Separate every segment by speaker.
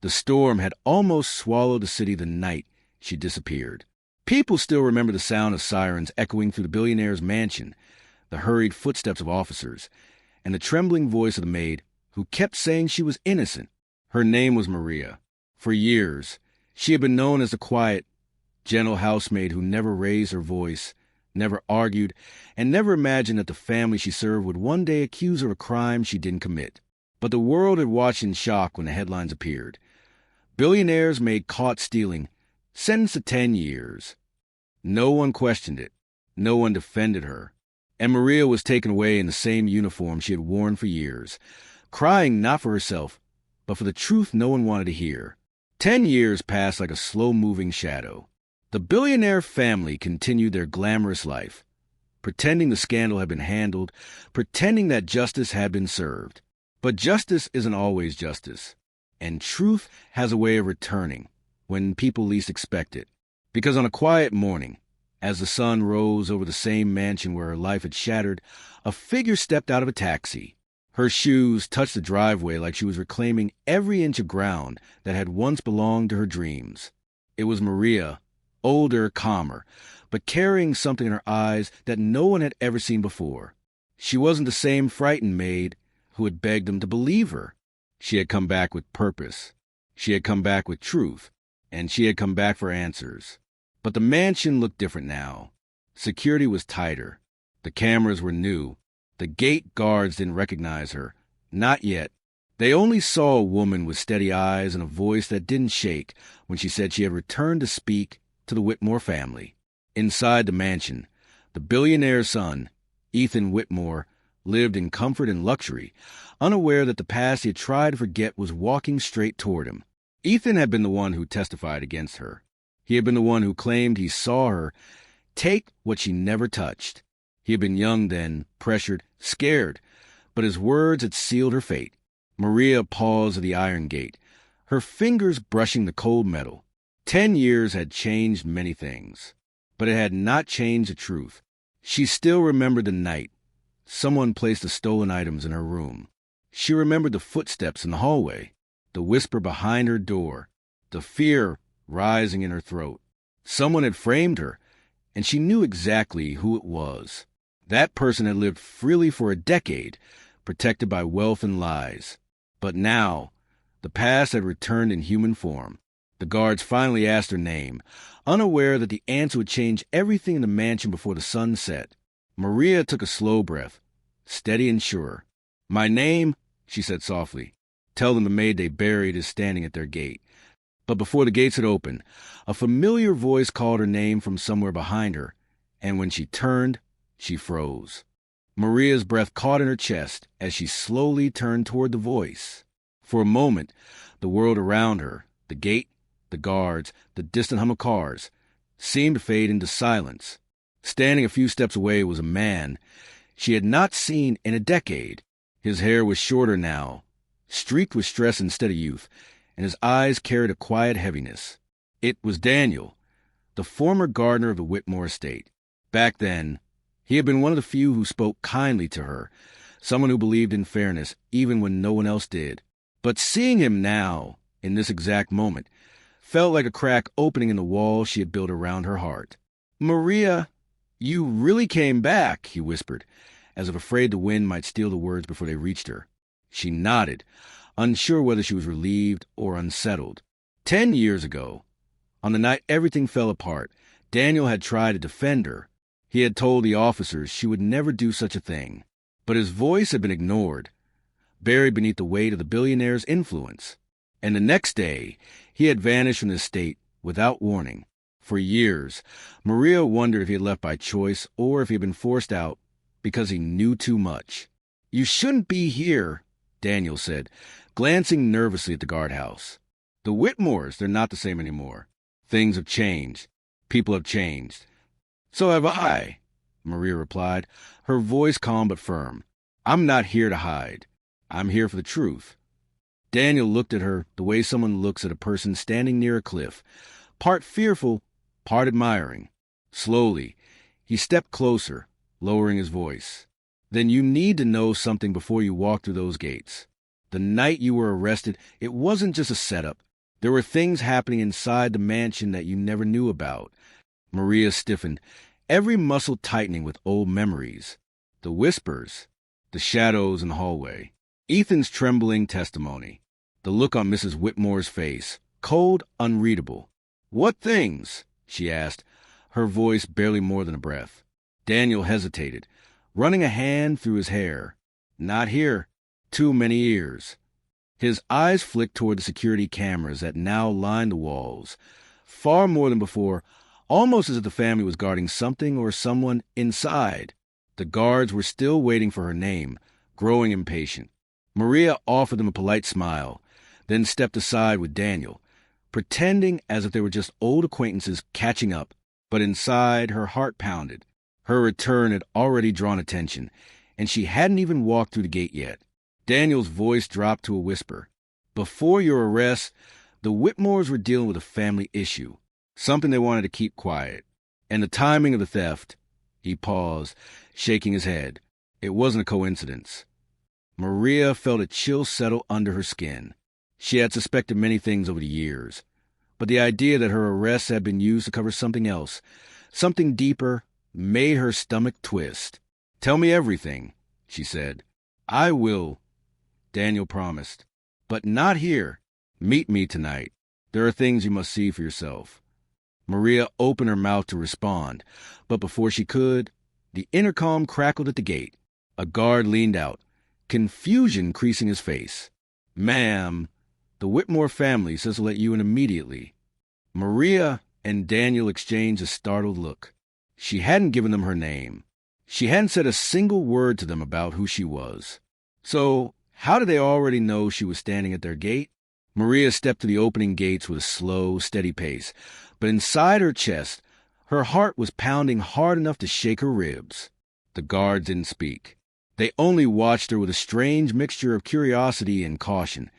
Speaker 1: The storm had almost swallowed the city the night she disappeared. People still remember the sound of sirens echoing through the billionaire's mansion, the hurried footsteps of officers, and the trembling voice of the maid who kept saying she was innocent. Her name was Maria. For years, she had been known as the quiet, gentle housemaid who never raised her voice, never argued, and never imagined that the family she served would one day accuse her of a crime she didn't commit. But the world had watched in shock when the headlines appeared. Billionaire's maid caught stealing, sentenced to 10 years. No one questioned it. No one defended her. And Maria was taken away in the same uniform she had worn for years, crying not for herself, but for the truth no one wanted to hear. 10 years passed like a slow-moving shadow. The billionaire family continued their glamorous life, pretending the scandal had been handled, pretending that justice had been served. But justice isn't always justice, and truth has a way of returning when people least expect it. Because on a quiet morning, as the sun rose over the same mansion where her life had shattered, a figure stepped out of a taxi. Her shoes touched the driveway like she was reclaiming every inch of ground that had once belonged to her dreams. It was Maria, older, calmer, but carrying something in her eyes that no one had ever seen before. She wasn't the same frightened maid who had begged them to believe her. She had come back with purpose. She had come back with truth, and she had come back for answers. But the mansion looked different now. Security was tighter. The cameras were new. The gate guards didn't recognize her. Not yet. They only saw a woman with steady eyes and a voice that didn't shake when she said she had returned to speak to the Whitmore family. Inside the mansion, the billionaire's son, Ethan Whitmore, lived in comfort and luxury, unaware that the past he had tried to forget was walking straight toward him. Ethan had been the one who testified against her. He had been the one who claimed he saw her take what she never touched. He had been young then, pressured, scared, but his words had sealed her fate. Maria paused at the iron gate, her fingers brushing the cold metal. 10 years had changed many things, but it had not changed the truth. She still remembered the night someone placed the stolen items in her room. She remembered the footsteps in the hallway, the whisper behind her door, the fear rising in her throat. Someone had framed her, and she knew exactly who it was. That person had lived freely for a decade, protected by wealth and lies. But now, the past had returned in human form. The guards finally asked her name, unaware that the answer would change everything in the mansion before the sun set. Maria took a slow breath, steady and sure. "My name," she said softly. "Tell them the maid they buried is standing at their gate." But before the gates had opened, a familiar voice called her name from somewhere behind her, and when she turned, she froze. Maria's breath caught in her chest as she slowly turned toward the voice. For a moment, the world around her, the gate, the guards, the distant hum of cars, seemed to fade into silence. Standing a few steps away was a man she had not seen in a decade. His hair was shorter now, streaked with stress instead of youth, and his eyes carried a quiet heaviness. It was Daniel, the former gardener of the Whitmore estate. Back then, he had been one of the few who spoke kindly to her, someone who believed in fairness even when no one else did. But seeing him now, in this exact moment, felt like a crack opening in the wall she had built around her heart. "Maria, you really came back," he whispered, as if afraid the wind might steal the words before they reached her. She nodded, unsure whether she was relieved or unsettled. 10 years ago, on the night everything fell apart, Daniel had tried to defend her. He had told the officers she would never do such a thing. But his voice had been ignored, buried beneath the weight of the billionaire's influence. And the next day, he had vanished from the estate without warning. For years, Maria wondered if he had left by choice or if he had been forced out because he knew too much. "You shouldn't be here," Daniel said, glancing nervously at the guardhouse. "The Whitmores, they're not the same anymore. Things have changed. People have changed." "So have I," Maria replied, her voice calm but firm. "I'm not here to hide. I'm here for the truth." Daniel looked at her the way someone looks at a person standing near a cliff, part fearful, part admiring. Slowly, he stepped closer, lowering his voice. "Then you need to know something before you walk through those gates. The night you were arrested, it wasn't just a setup. There were things happening inside the mansion that you never knew about. Maria stiffened, every muscle tightening with old memories. The whispers, the shadows in the hallway, Ethan's trembling testimony, the look on Mrs. Whitmore's face, cold, unreadable. "What things?" she asked, her voice barely more than a breath. Daniel hesitated, running a hand through his hair. "Not here. Too many ears." His eyes flicked toward the security cameras that now lined the walls, far more than before, almost as if the family was guarding something or someone inside. The guards were still waiting for her name, growing impatient. Maria offered them a polite smile, then stepped aside with Daniel, pretending as if they were just old acquaintances catching up, but inside her heart pounded. Her return had already drawn attention, and she hadn't even walked through the gate yet. Daniel's voice dropped to a whisper. "Before your arrest, the Whitmores were dealing with a family issue, something they wanted to keep quiet. And the timing of the theft," he paused, shaking his head, "it wasn't a coincidence." Maria felt a chill settle under her skin. She had suspected many things over the years, but the idea that her arrest had been used to cover something else, something deeper, made her stomach twist. "Tell me everything," she said. "I will," Daniel promised. "But not here. Meet me tonight. There are things you must see for yourself." Maria opened her mouth to respond, but before she could, the intercom crackled at the gate. A guard leaned out, confusion creasing his face. "Ma'am, the Whitmore family says to let you in immediately." Maria and Daniel exchanged a startled look. She hadn't given them her name. She hadn't said a single word to them about who she was. So, how did they already know she was standing at their gate? Maria stepped to the opening gates with a slow, steady pace, but inside her chest, her heart was pounding hard enough to shake her ribs. The guards didn't speak. They only watched her with a strange mixture of curiosity and caution,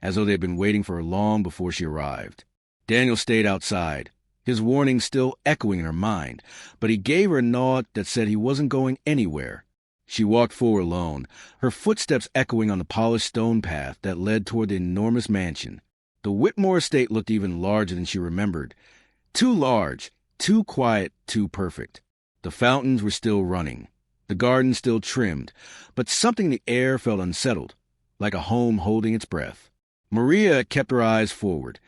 Speaker 1: as though they had been waiting for her long before she arrived. Daniel stayed outside, his warning still echoing in her mind, but he gave her a nod that said he wasn't going anywhere. She walked forward alone, her footsteps echoing on the polished stone path that led toward the enormous mansion. The Whitmore estate looked even larger than she remembered. Too large, too quiet, too perfect. The fountains were still running, the garden still trimmed, but something in the air felt unsettled, like a home holding its breath. Maria kept her eyes forward,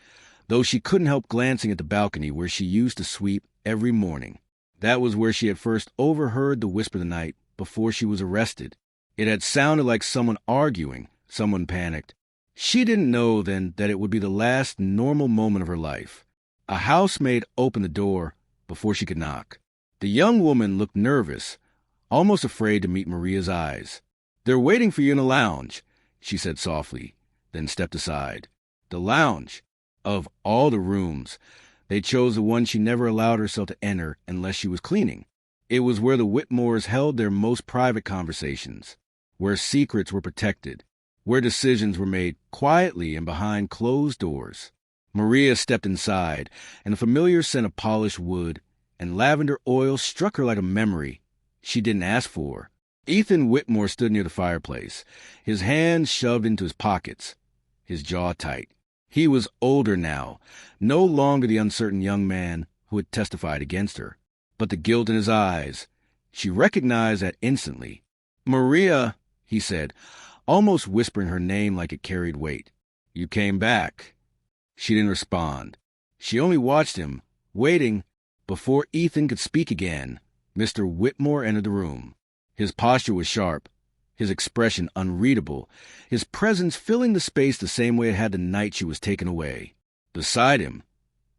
Speaker 1: though she couldn't help glancing at the balcony where she used to sweep every morning. That was where she had first overheard the whisper the night before she was arrested. It had sounded like someone arguing, someone panicked. She didn't know then that it would be the last normal moment of her life. A housemaid opened the door before she could knock. The young woman looked nervous, almost afraid to meet Maria's eyes. "They're waiting for you in the lounge," she said softly, then stepped aside. The lounge. Of all the rooms, they chose the one she never allowed herself to enter unless she was cleaning. It was where the Whitmores held their most private conversations, where secrets were protected, where decisions were made quietly and behind closed doors. Maria stepped inside, and the familiar scent of polished wood and lavender oil struck her like a memory she didn't ask for. Ethan Whitmore stood near the fireplace, his hands shoved into his pockets, his jaw tight. He was older now, no longer the uncertain young man who had testified against her, but the guilt in his eyes. She recognized that instantly. "Maria," he said, almost whispering her name like it carried weight. "You came back." She didn't respond. She only watched him, waiting. Before Ethan could speak again, Mr. Whitmore entered the room. His posture was sharp, his expression unreadable, his presence filling the space the same way it had the night she was taken away. Beside him,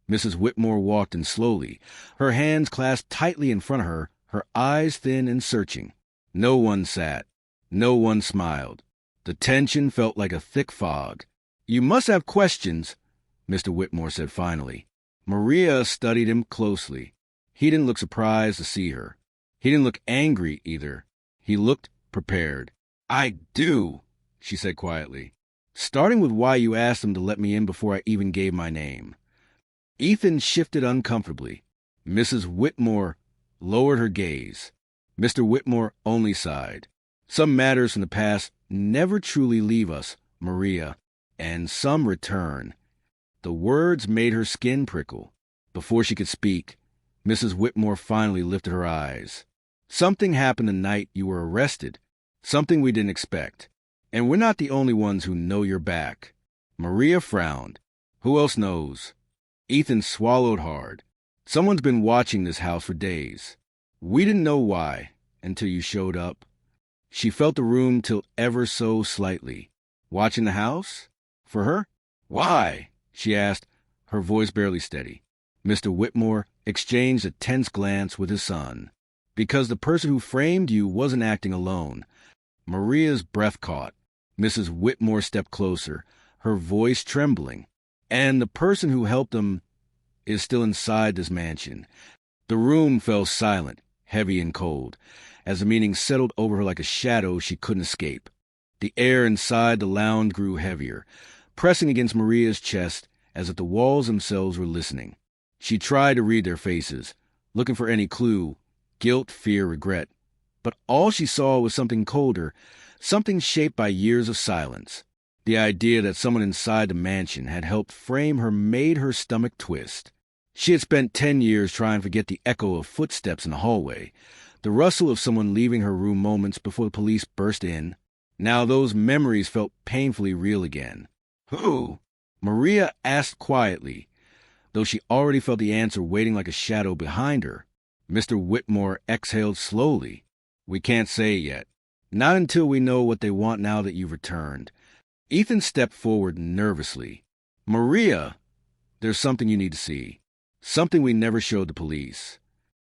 Speaker 1: Mrs. Whitmore walked in slowly, her hands clasped tightly in front of her, her eyes thin and searching. No one sat. No one smiled. The tension felt like a thick fog. "You must have questions," Mr. Whitmore said finally. Maria studied him closely. He didn't look surprised to see her. He didn't look angry either. He looked prepared. "I do," she said quietly. "Starting with why you asked them to let me in before I even gave my name." Ethan shifted uncomfortably. Mrs. Whitmore lowered her gaze. Mr. Whitmore only sighed. "Some matters from the past never truly leave us, Maria, and some return." The words made her skin prickle. Before she could speak, Mrs. Whitmore finally lifted her eyes. "Something happened the night you were arrested. Something we didn't expect. And we're not the only ones who know you're back." Maria frowned. "Who else knows?" Ethan swallowed hard. "Someone's been watching this house for days. We didn't know why until you showed up." She felt the room tilt ever so slightly. "Watching the house? For her? Why?" she asked, her voice barely steady. Mr. Whitmore exchanged a tense glance with his son. "Because the person who framed you wasn't acting alone." Maria's breath caught. Mrs. Whitmore stepped closer, her voice trembling. "And the person who helped them is still inside this mansion." The room fell silent, heavy and cold, as the meaning settled over her like a shadow she couldn't escape. The air inside the lounge grew heavier, pressing against Maria's chest as if the walls themselves were listening. She tried to read their faces, looking for any clue, guilt, fear, regret. But all she saw was something colder, something shaped by years of silence. The idea that someone inside the mansion had helped frame her made her stomach twist. She had spent 10 years trying to forget the echo of footsteps in the hallway, the rustle of someone leaving her room moments before the police burst in. Now those memories felt painfully real again. "Who?" Maria asked quietly, though she already felt the answer waiting like a shadow behind her. Mr. Whitmore exhaled slowly. "We can't say yet. Not until we know what they want now that you've returned." Ethan stepped forward nervously. "Maria, there's something you need to see. Something we never showed the police."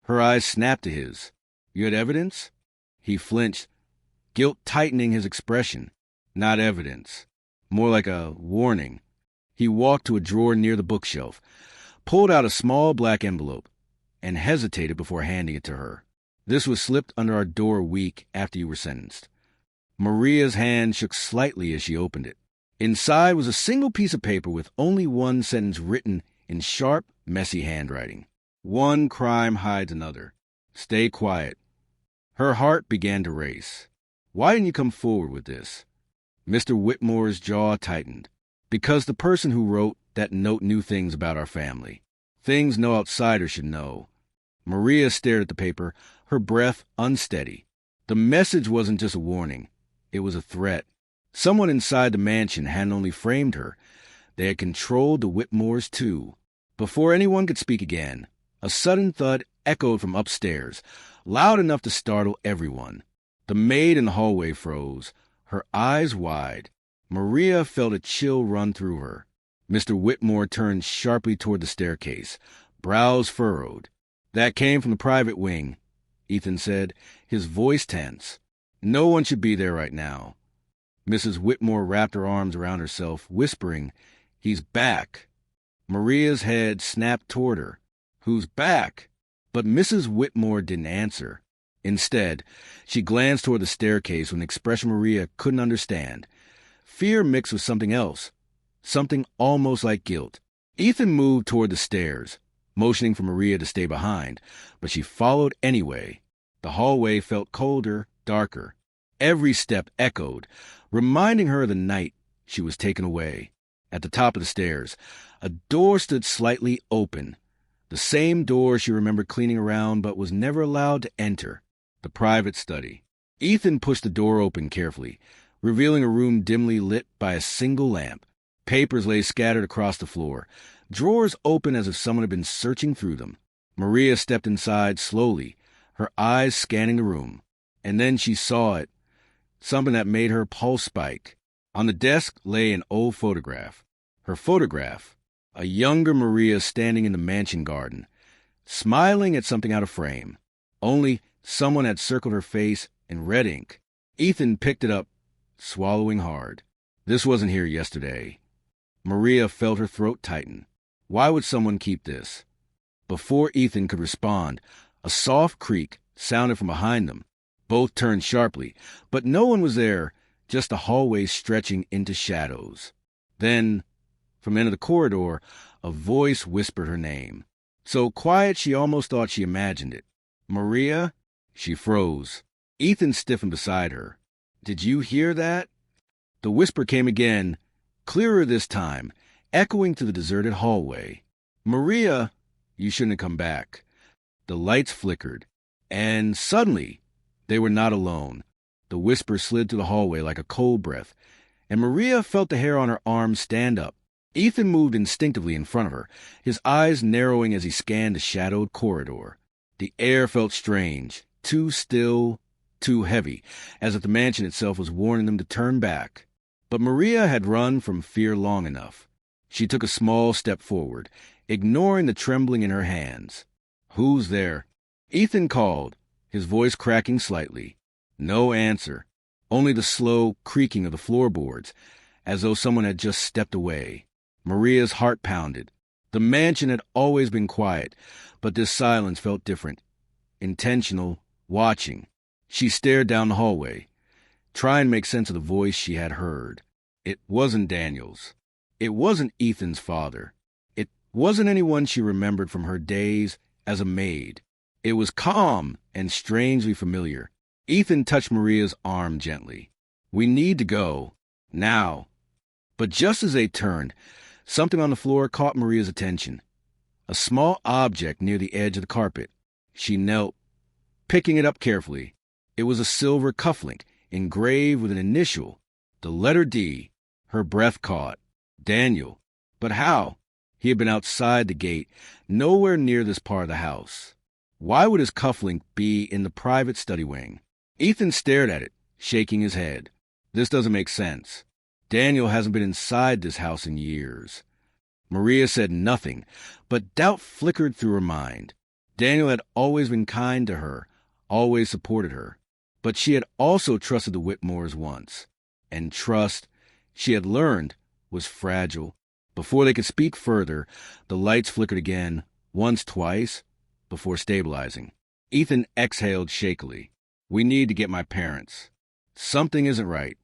Speaker 1: Her eyes snapped to his. "You had evidence?" He flinched, guilt tightening his expression. "Not evidence. More like a warning." He walked to a drawer near the bookshelf, pulled out a small black envelope, and hesitated before handing it to her. "This was slipped under our door a week after you were sentenced." Maria's hand shook slightly as she opened it. Inside was a single piece of paper with only one sentence written in sharp, messy handwriting. "One crime hides another. Stay quiet." Her heart began to race. "Why didn't you come forward with this?" Mr. Whitmore's jaw tightened. "Because the person who wrote that note knew things about our family. Things no outsider should know." Maria stared at the paper, her breath unsteady. The message wasn't just a warning. It was a threat. Someone inside the mansion hadn't only framed her, they had controlled the Whitmores too. Before anyone could speak again, a sudden thud echoed from upstairs, loud enough to startle everyone. The maid in the hallway froze, her eyes wide. Maria felt a chill run through her. Mr. Whitmore turned sharply toward the staircase, brows furrowed. "That came from the private wing," Ethan said, his voice tense. "No one should be there right now." Mrs. Whitmore wrapped her arms around herself, whispering, "He's back." Maria's head snapped toward her. "Who's back?" But Mrs. Whitmore didn't answer. Instead, she glanced toward the staircase with an expression Maria couldn't understand. Fear mixed with something else, something almost like guilt. Ethan moved toward the stairs, motioning for Maria to stay behind, but she followed anyway. The hallway felt colder, darker. Every step echoed, reminding her of the night she was taken away. At the top of the stairs, a door stood slightly open. The same door she remembered cleaning around but was never allowed to enter. The private study. Ethan pushed the door open carefully, revealing a room dimly lit by a single lamp. Papers lay scattered across the floor, drawers open as if someone had been searching through them. Maria stepped inside slowly, her eyes scanning the room. And then she saw it, something that made her pulse spike. On the desk lay an old photograph. Her photograph, a younger Maria standing in the mansion garden, smiling at something out of frame. Only someone had circled her face in red ink. Ethan picked it up, swallowing hard. This wasn't here yesterday. Maria felt her throat tighten. Why would someone keep this? Before Ethan could respond, a soft creak sounded from behind them. Both turned sharply, but no one was there, just the hallway stretching into shadows. Then, from the end of the corridor, a voice whispered her name. So quiet she almost thought she imagined it. "Maria?" She froze. Ethan stiffened beside her. "Did you hear that?" The whisper came again, clearer this time, echoing through the deserted hallway. "Maria, you shouldn't have come back." The lights flickered, and suddenly they were not alone. The whisper slid through the hallway like a cold breath, and Maria felt the hair on her arm stand up. Ethan moved instinctively in front of her, his eyes narrowing as he scanned the shadowed corridor. The air felt strange, too still, too heavy, as if the mansion itself was warning them to turn back. But Maria had run from fear long enough. She took a small step forward, ignoring the trembling in her hands. "Who's there?" Ethan called, his voice cracking slightly. No answer, only the slow creaking of the floorboards, as though someone had just stepped away. Maria's heart pounded. The mansion had always been quiet, but this silence felt different. Intentional, watching. She stared down the hallway, trying to make sense of the voice she had heard. It wasn't Daniel's. It wasn't Ethan's father. It wasn't anyone she remembered from her days as a maid. It was calm and strangely familiar. Ethan touched Maria's arm gently. "We need to go. Now." But just as they turned, something on the floor caught Maria's attention. A small object near the edge of the carpet. She knelt, picking it up carefully. It was a silver cufflink, engraved with an initial, the letter D. Her breath caught. Daniel. But how? He had been outside the gate, nowhere near this part of the house. Why would his cufflink be in the private study wing? Ethan stared at it, shaking his head. This doesn't make sense. Daniel hasn't been inside this house in years. Maria said nothing, but doubt flickered through her mind. Daniel had always been kind to her, always supported her. But she had also trusted the Whitmores once. And trust, she had learned, was fragile. Before they could speak further, the lights flickered again, once, twice, before stabilizing. Ethan exhaled shakily. "We need to get my parents. Something isn't right."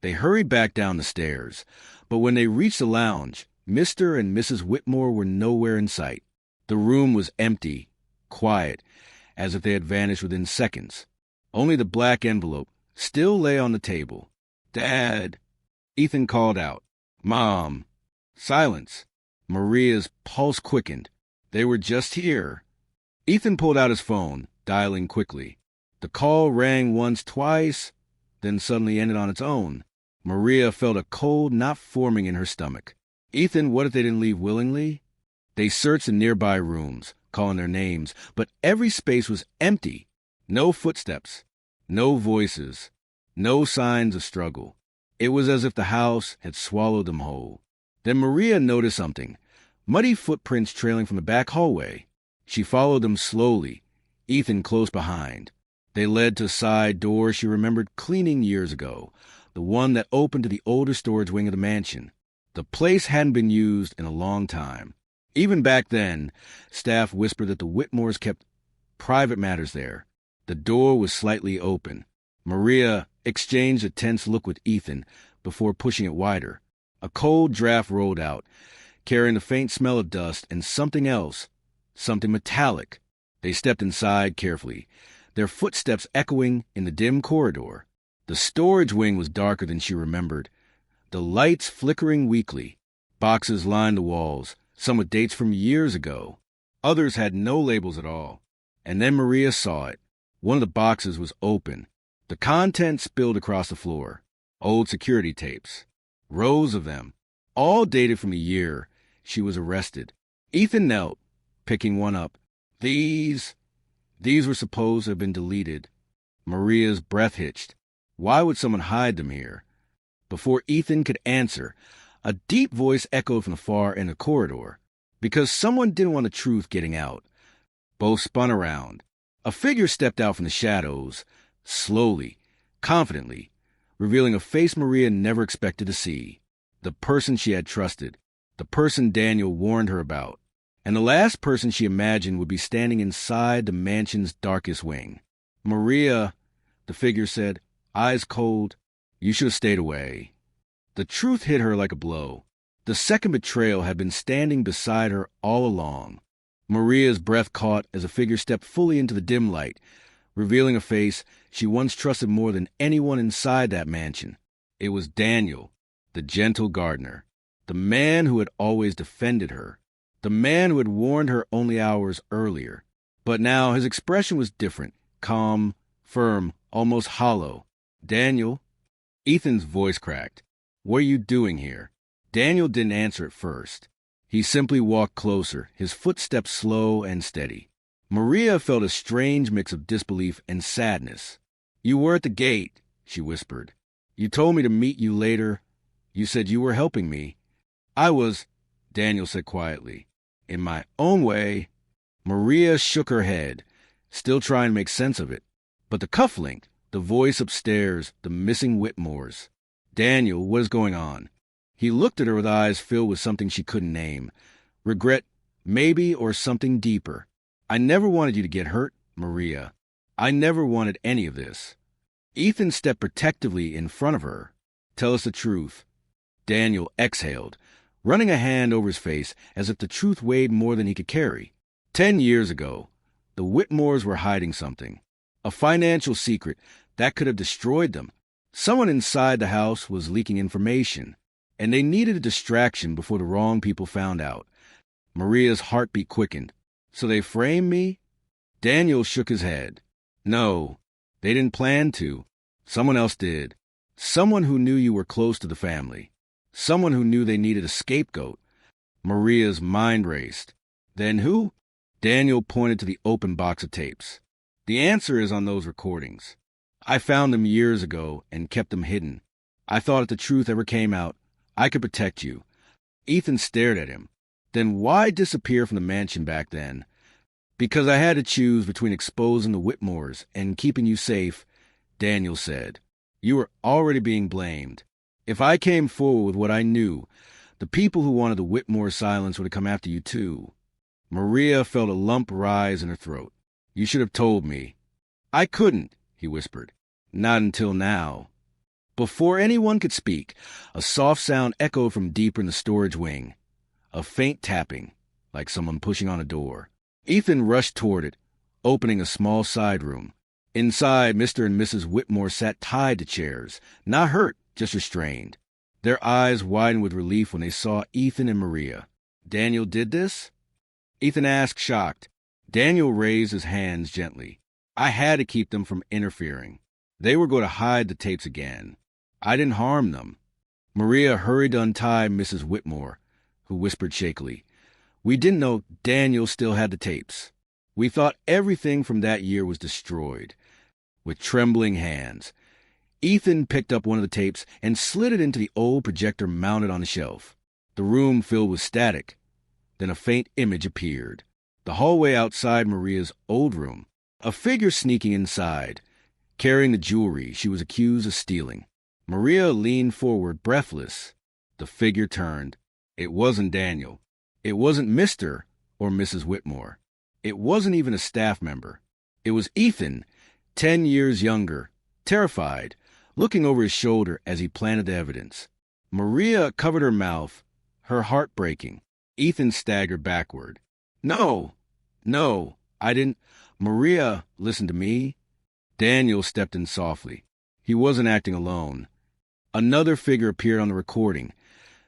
Speaker 1: They hurried back down the stairs, but when they reached the lounge, Mr. and Mrs. Whitmore were nowhere in sight. The room was empty, quiet, as if they had vanished within seconds. Only the black envelope still lay on the table. "Dad!" Ethan called out. "Mom!" Silence. Maria's pulse quickened. They were just here. Ethan pulled out his phone, dialing quickly. The call rang once, twice, then suddenly ended on its own. Maria felt a cold knot forming in her stomach. Ethan, what if they didn't leave willingly? They searched the nearby rooms, calling their names, but every space was empty. No footsteps, no voices, no signs of struggle. It was as if the house had swallowed them whole. Then Maria noticed something, muddy footprints trailing from the back hallway. She followed them slowly, Ethan close behind. They led to a side door she remembered cleaning years ago, the one that opened to the older storage wing of the mansion. The place hadn't been used in a long time. Even back then, staff whispered that the Whitmores kept private matters there. The door was slightly open. Maria exchanged a tense look with Ethan before pushing it wider. A cold draft rolled out, carrying the faint smell of dust and something else, something metallic. They stepped inside carefully, their footsteps echoing in the dim corridor. The storage wing was darker than she remembered, the lights flickering weakly. Boxes lined the walls, some with dates from years ago. Others had no labels at all. And then Maria saw it. One of the boxes was open. The contents spilled across the floor. Old security tapes. Rows of them, all dated from the year she was arrested. Ethan knelt, picking one up. These were supposed to have been deleted. Maria's breath hitched. Why would someone hide them here? Before Ethan could answer, a deep voice echoed from the far end of the corridor. Because someone didn't want the truth getting out. Both spun around. A figure stepped out from the shadows, slowly, confidently, revealing a face Maria never expected to see. The person she had trusted. The person Daniel warned her about. And the last person she imagined would be standing inside the mansion's darkest wing. "Maria," the figure said, eyes cold, "you should have stayed away." The truth hit her like a blow. The second betrayal had been standing beside her all along. Maria's breath caught as a figure stepped fully into the dim light, revealing a face she once trusted more than anyone inside that mansion. It was Daniel, the gentle gardener. The man who had always defended her. The man who had warned her only hours earlier. But now his expression was different, calm, firm, almost hollow. "Daniel?" Ethan's voice cracked. "What are you doing here?" Daniel didn't answer at first. He simply walked closer, his footsteps slow and steady. Maria felt a strange mix of disbelief and sadness. "You were at the gate," she whispered. "You told me to meet you later. You said you were helping me." "I was," Daniel said quietly. "In my own way." Maria shook her head, still trying to make sense of it. But the cufflink, the voice upstairs, the missing Whitmores. "Daniel, what is going on?" He looked at her with eyes filled with something she couldn't name. Regret, maybe, or something deeper. "I never wanted you to get hurt, Maria. I never wanted any of this." Ethan stepped protectively in front of her. "Tell us the truth." Daniel exhaled, running a hand over his face as if the truth weighed more than he could carry. 10 years ago, the Whitmores were hiding something. A financial secret that could have destroyed them. Someone inside the house was leaking information, and they needed a distraction before the wrong people found out. Maria's heartbeat quickened. "So they framed me?" Daniel shook his head. "No, they didn't plan to. Someone else did. Someone who knew you were close to the family. Someone who knew they needed a scapegoat." Maria's mind raced. "Then who?" Daniel pointed to the open box of tapes. "The answer is on those recordings. I found them years ago and kept them hidden. I thought if the truth ever came out, I could protect you." Ethan stared at him. "Then why disappear from the mansion back then?" "Because I had to choose between exposing the Whitmores and keeping you safe," Daniel said. "You were already being blamed. If I came forward with what I knew, the people who wanted the Whitmore silence would have come after you too." Maria felt a lump rise in her throat. "You should have told me." "I couldn't," he whispered. "Not until now." Before anyone could speak, a soft sound echoed from deeper in the storage wing. A faint tapping, like someone pushing on a door. Ethan rushed toward it, opening a small side room. Inside, Mr. and Mrs. Whitmore sat tied to chairs, not hurt, just restrained. Their eyes widened with relief when they saw Ethan and Maria. "Daniel did this?" Ethan asked, shocked. Daniel raised his hands gently. "I had to keep them from interfering. They were going to hide the tapes again. I didn't harm them." Maria hurried to untie Mrs. Whitmore, who whispered shakily, "We didn't know Daniel still had the tapes. We thought everything from that year was destroyed." With trembling hands, Ethan picked up one of the tapes and slid it into the old projector mounted on the shelf. The room filled with static. Then a faint image appeared. The hallway outside Maria's old room. A figure sneaking inside, carrying the jewelry she was accused of stealing. Maria leaned forward, breathless. The figure turned. It wasn't Daniel. It wasn't Mr. or Mrs. Whitmore. It wasn't even a staff member. It was Ethan, 10 years younger, terrified, looking over his shoulder as he planted the evidence. Maria covered her mouth, her heart breaking. Ethan staggered backward. No, I didn't. Maria, listen to me." Daniel stepped in softly. He wasn't acting alone. Another figure appeared on the recording.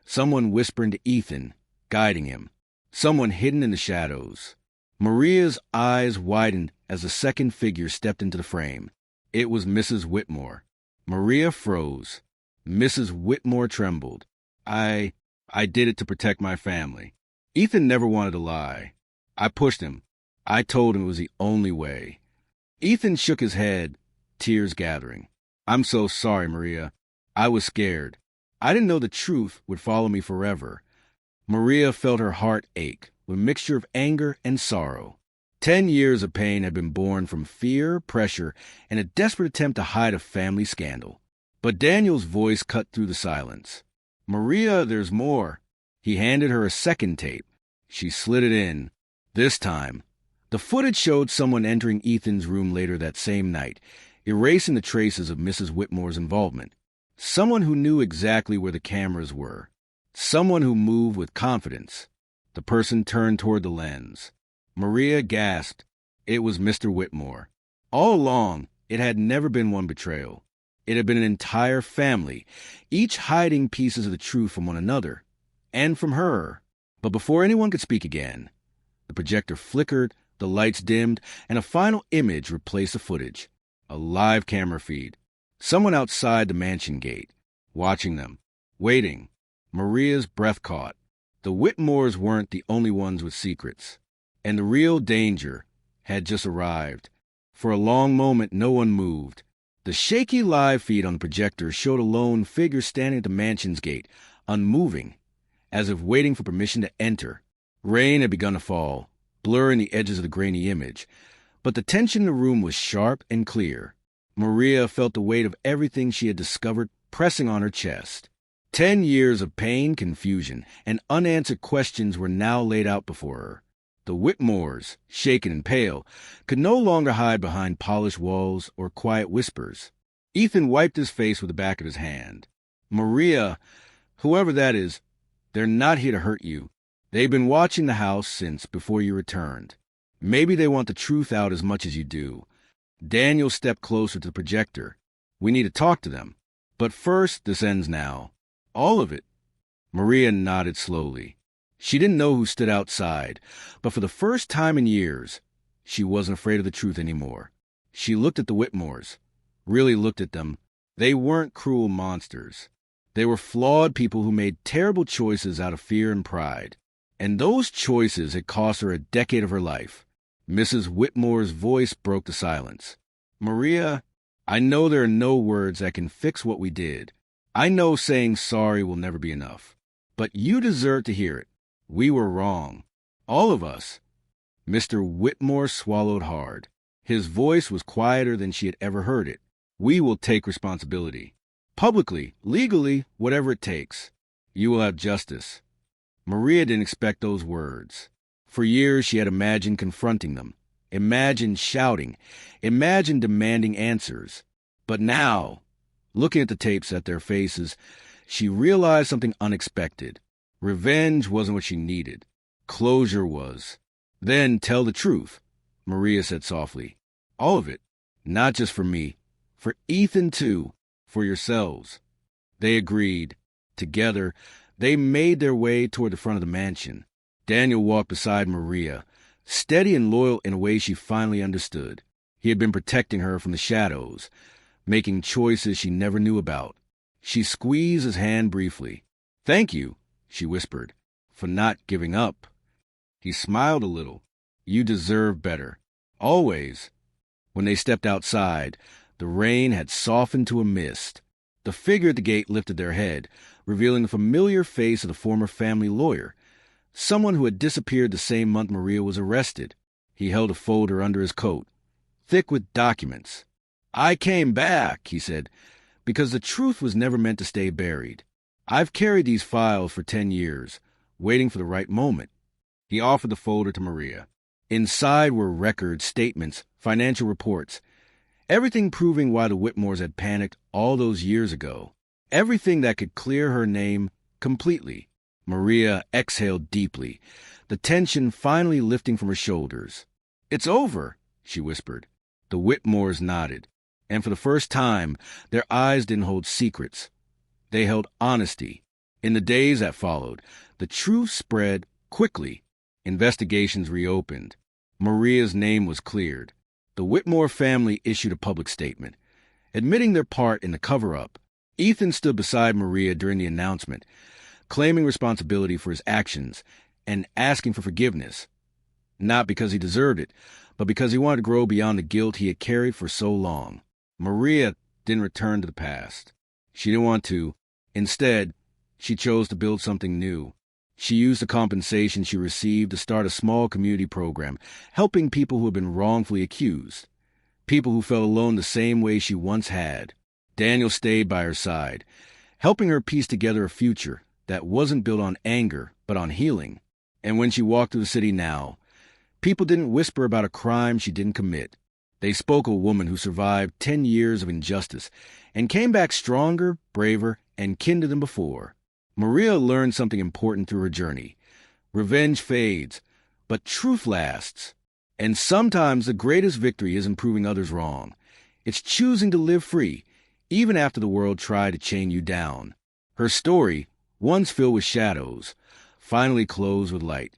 Speaker 1: Someone whispering to Ethan, guiding him. Someone hidden in the shadows. Maria's eyes widened as the second figure stepped into the frame. It was Mrs. Whitmore. Maria froze. Mrs. Whitmore trembled. I did it to protect my family." Ethan never wanted to lie. "I pushed him. I told him it was the only way." Ethan shook his head, tears gathering. "I'm so sorry, Maria. I was scared. I didn't know the truth would follow me forever." Maria felt her heart ache with a mixture of anger and sorrow. 10 years of pain had been born from fear, pressure, and a desperate attempt to hide a family scandal. But Daniel's voice cut through the silence. "Maria, there's more." He handed her a second tape. She slid it in. This time, the footage showed someone entering Ethan's room later that same night, erasing the traces of Mrs. Whitmore's involvement. Someone who knew exactly where the cameras were. Someone who moved with confidence. The person turned toward the lens. Maria gasped. It was Mr. Whitmore. All along, it had never been one betrayal. It had been an entire family, each hiding pieces of the truth from one another. and from her. But before anyone could speak again, the projector flickered, the lights dimmed, and a final image replaced the footage. A live camera feed. Someone outside the mansion gate, watching them, waiting. Maria's breath caught. The Whitmores weren't the only ones with secrets, and the real danger had just arrived. For a long moment, no one moved. The shaky live feed on the projector showed a lone figure standing at the mansion's gate, unmoving, as if waiting for permission to enter. Rain had begun to fall, blurring the edges of the grainy image, but the tension in the room was sharp and clear. Maria felt the weight of everything she had discovered pressing on her chest. 10 years of pain, confusion, and unanswered questions were now laid out before her. The Whitmores, shaken and pale, could no longer hide behind polished walls or quiet whispers. Ethan wiped his face with the back of his hand. Maria, whoever that is, they're not here to hurt you. They've been watching the house since before you returned. Maybe they want the truth out as much as you do. Daniel stepped closer to the projector. We need to talk to them. But first, this ends now. All of it. Maria nodded slowly. She didn't know who stood outside, but for the first time in years, she wasn't afraid of the truth anymore. She looked at the Whitmores, really looked at them. They weren't cruel monsters. They were flawed people who made terrible choices out of fear and pride. And those choices had cost her a decade of her life. Mrs. Whitmore's voice broke the silence. Maria, I know there are no words that can fix what we did. I know saying sorry will never be enough. But you deserve to hear it. We were wrong. All of us. Mr. Whitmore swallowed hard. His voice was quieter than she had ever heard it. We will take responsibility. Publicly, legally, whatever it takes. You will have justice. Maria didn't expect those words. For years she had imagined confronting them, imagined shouting, imagined demanding answers. But now, looking at the tapes at their faces, she realized something unexpected. Revenge wasn't what she needed. Closure was. Then tell the truth, Maria said softly. All of it. Not just for me. For Ethan, too. For yourselves. They agreed. Together, they made their way toward the front of the mansion. Daniel walked beside Maria, steady and loyal in a way she finally understood. He had been protecting her from the shadows, making choices she never knew about. She squeezed his hand briefly. Thank you, she whispered, for not giving up. He smiled a little. You deserve better. Always. When they stepped outside, the rain had softened to a mist. The figure at the gate lifted their head, revealing the familiar face of the former family lawyer, someone who had disappeared the same month Maria was arrested. He held a folder under his coat, thick with documents. I came back, he said, because the truth was never meant to stay buried. I've carried these files for 10 years, waiting for the right moment. He offered the folder to Maria. Inside were records, statements, financial reports, everything proving why the Whitmores had panicked all those years ago. Everything that could clear her name completely. Maria exhaled deeply, the tension finally lifting from her shoulders. It's over, she whispered. The Whitmores nodded, and for the first time, their eyes didn't hold secrets. They held honesty. In the days that followed, the truth spread quickly. Investigations reopened. Maria's name was cleared. The Whitmore family issued a public statement, admitting their part in the cover-up. Ethan stood beside Maria during the announcement, claiming responsibility for his actions and asking for forgiveness, not because he deserved it, but because he wanted to grow beyond the guilt he had carried for so long. Maria didn't return to the past. She didn't want to. Instead, she chose to build something new. She used the compensation she received to start a small community program, helping people who had been wrongfully accused, people who felt alone the same way she once had. Daniel stayed by her side, helping her piece together a future that wasn't built on anger, but on healing. And when she walked through the city now, people didn't whisper about a crime she didn't commit. They spoke of a woman who survived 10 years of injustice and came back stronger, braver, and kinder than before. Maria learned something important through her journey. Revenge fades, but truth lasts. And sometimes the greatest victory isn't proving others wrong. It's choosing to live free, even after the world tried to chain you down. Her story, once filled with shadows, finally closed with light.